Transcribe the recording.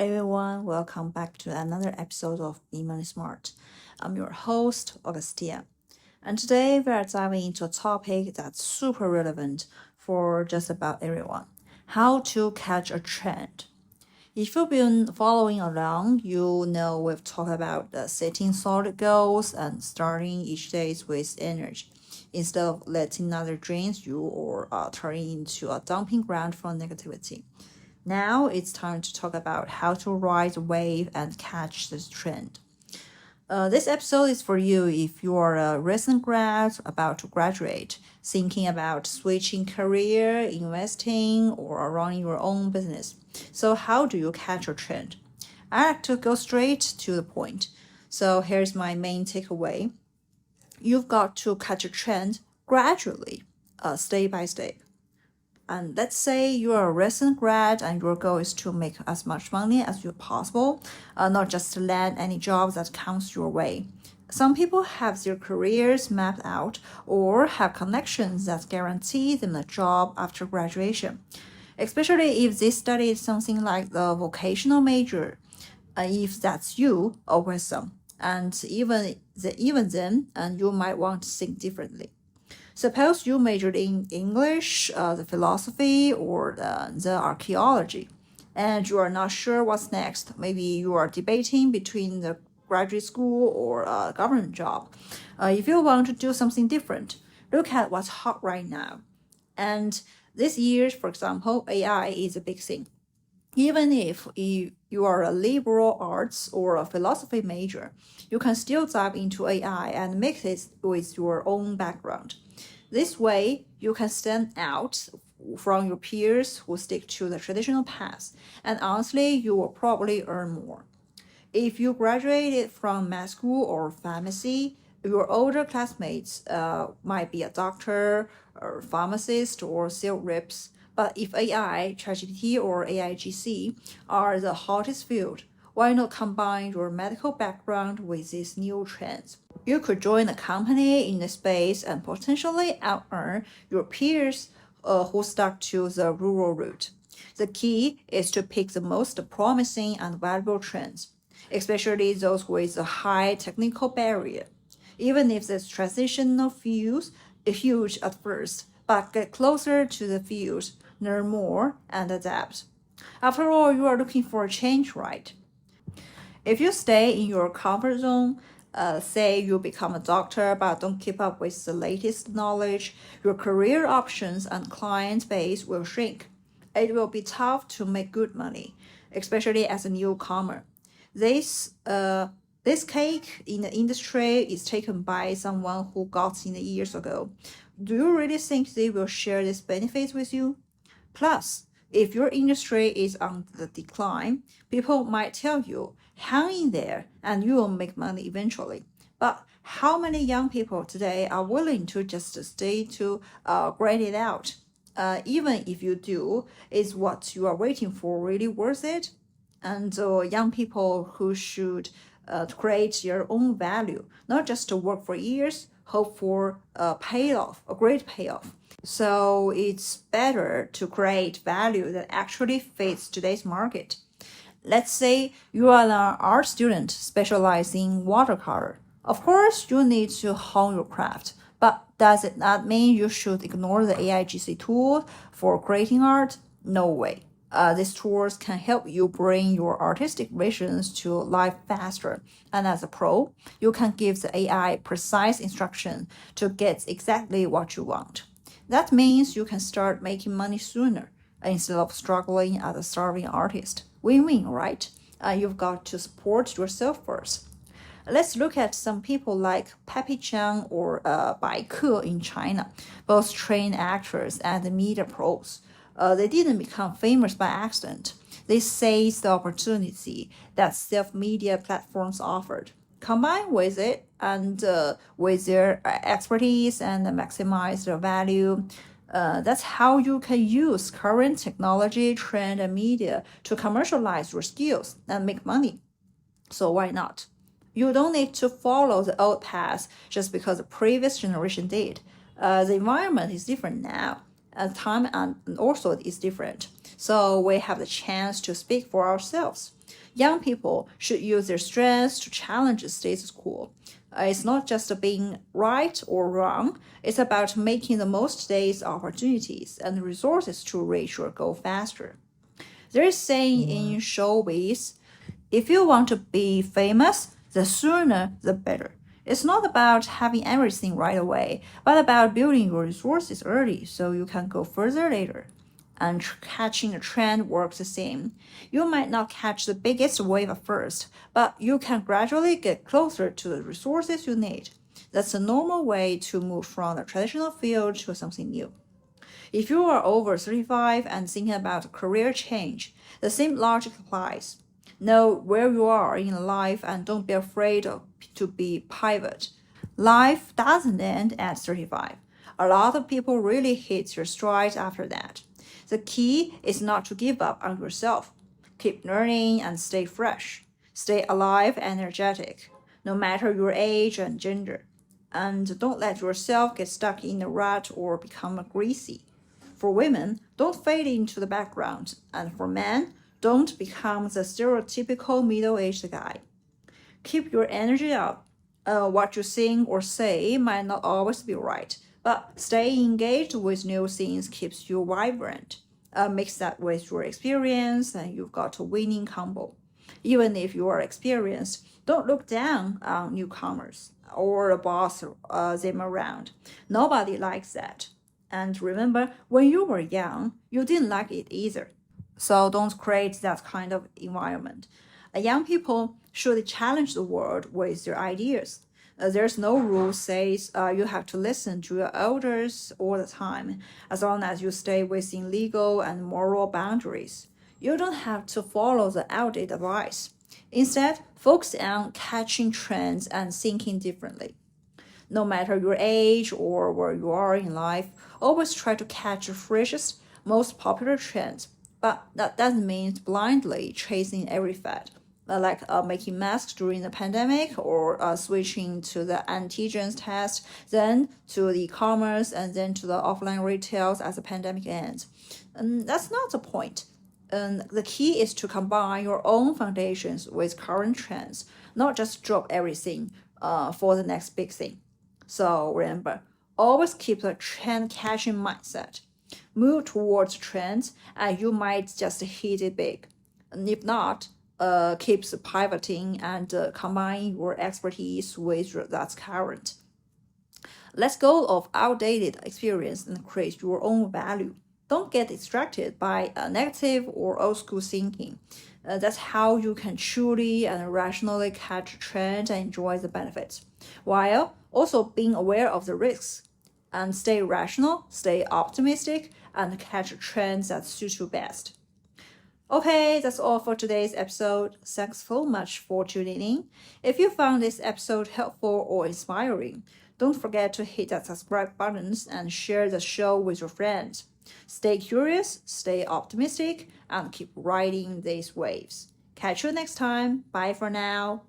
everyone, welcome back to another episode of Be Money Smart. I'm your host, Augustia, and today we are diving into a topic that's super relevant for just about everyone: how to catch a trend. If you've been following along, you know we've talked about setting solid goals and starting each day with energy instead of letting another drain you or turning into a dumping ground for negativity. Now it's time to talk about how to ride the wave and catch this trend. This episode is for you if you are a recent grad about to graduate, thinking about switching career, investing, or running your own business. So how do you catch a trend? I like to go straight to the point. So here's my main takeaway. You've got to catch a trend gradually, step by step. And let's say you are a recent grad and your goal is to make as much money as you possible, not just to land any job that comes your way. Some people have their careers mapped out or have connections that guarantee them a job after graduation, especially if they studied something like the vocational major. If that's you, awesome. And even then, you might want to think differently. Suppose you majored in English, the philosophy, or the archaeology, and you are not sure what's next. Maybe you are debating between the graduate school or a government job. If you want to do something different, look at what's hot right now. And this year, for example, AI is a big thing. Even if you are a liberal arts or a philosophy major, you can still dive into AI and mix it with your own background. This way, you can stand out from your peers who stick to the traditional path, and honestly, you will probably earn more. If you graduated from med school or pharmacy, your older classmates might be a doctor or pharmacist or sales reps. But if AI, ChatGPT, or AIGC are the hottest field, why not combine your medical background with these new trends? You could join a company in the space and potentially out-earn your peers who stuck to the rural route. The key is to pick the most promising and valuable trends, especially those with a high technical barrier. Even if the transitional feels huge at first, but get closer to the field, learn more, and adapt. After all, you are looking for a change, right? If you stay in your comfort zone, say you become a doctor but don't keep up with the latest knowledge, your career options and client base will shrink. It will be tough to make good money, especially as a newcomer. This cake in the industry is taken by someone who got in years ago. Do you really think they will share this benefit with you? Plus, if your industry is on the decline, people might tell you, hang in there and you will make money eventually. But how many young people today are willing to just stay to grind it out? Even if you do, is what you are waiting for really worth it? And young people who should create their own value, not just to work for years, hope for a payoff, a great payoff. So it's better to create value that actually fits today's market. Let's say you are an art student specializing in watercolor. Of course, you need to hone your craft, but does it not mean you should ignore the AIGC tool for creating art? No way. These tools can help you bring your artistic visions to life faster. And as a pro, you can give the AI precise instruction to get exactly what you want. That means you can start making money sooner instead of struggling as a starving artist. Win-win, right? You've got to support yourself first. Let's look at some people like Pepe Chang or Bai Ke in China, both trained actors and media pros. They didn't become famous by accident. They seized the opportunity that self-media platforms offered. Combine with it and with their expertise and maximize their value. That's how you can use current technology, trend, and media to commercialize your skills and make money. So why not? You don't need to follow the old path just because the previous generation did. The environment is different now. Time and also is different. so we have the chance to speak for ourselves. Young people should use their strengths to challenge the status quo. It's not just being right or wrong, it's about making the most days opportunities and resources to reach your goal faster. There is saying in showbiz, if you want to be famous, the sooner the better. It's not about having everything right away, but about building your resources early so you can go further later. And catching a trend works the same. You might not catch the biggest wave at first, but you can gradually get closer to the resources you need. That's a normal way to move from the traditional field to something new. If you are over 35 and thinking about a career change, the same logic applies. Know where you are in life and don't be afraid to be pivot. Life doesn't end at 35. A lot of people really hit their stride after that. The key is not to give up on yourself. Keep learning and stay fresh. Stay alive and energetic, no matter your age and gender. And don't let yourself get stuck in a rut or become greasy. For women, don't fade into the background. And for men, don't become the stereotypical middle-aged guy. Keep your energy up. What you think or say might not always be right, but staying engaged with new things keeps you vibrant. Mix that with your experience, and you've got a winning combo. Even if you are experienced, don't look down on newcomers or boss them around. Nobody likes that. And remember, when you were young, you didn't like it either. So don't create that kind of environment. Young people should challenge the world with their ideas. There's no rule says you have to listen to your elders all the time, as long as you stay within legal and moral boundaries. You don't have to follow the outdated advice. Instead, focus on catching trends and thinking differently. No matter your age or where you are in life, always try to catch the freshest, most popular trends. But that doesn't mean blindly chasing every fad, like making masks during the pandemic or switching to the antigens test, then to the e-commerce, and then to the offline retails as the pandemic ends. And that's not the point. The key is to combine your own foundations with current trends, not just drop everything for the next big thing. So remember, always keep the trend catching mindset. Move towards trends and you might just hit it big. And if not, keep pivoting and combine your expertise with that's current. Let go of outdated experience and create your own value. Don't get distracted by negative or old school thinking. That's how you can truly and rationally catch trends and enjoy the benefits, while also being aware of the risks. And stay rational, stay optimistic, and catch trends that suit you best. Okay, that's all for today's episode. Thanks so much for tuning in. If you found this episode helpful or inspiring, don't forget to hit that subscribe buttons and share the show with your friends. Stay curious, stay optimistic, and keep riding these waves. Catch you next time. Bye for now.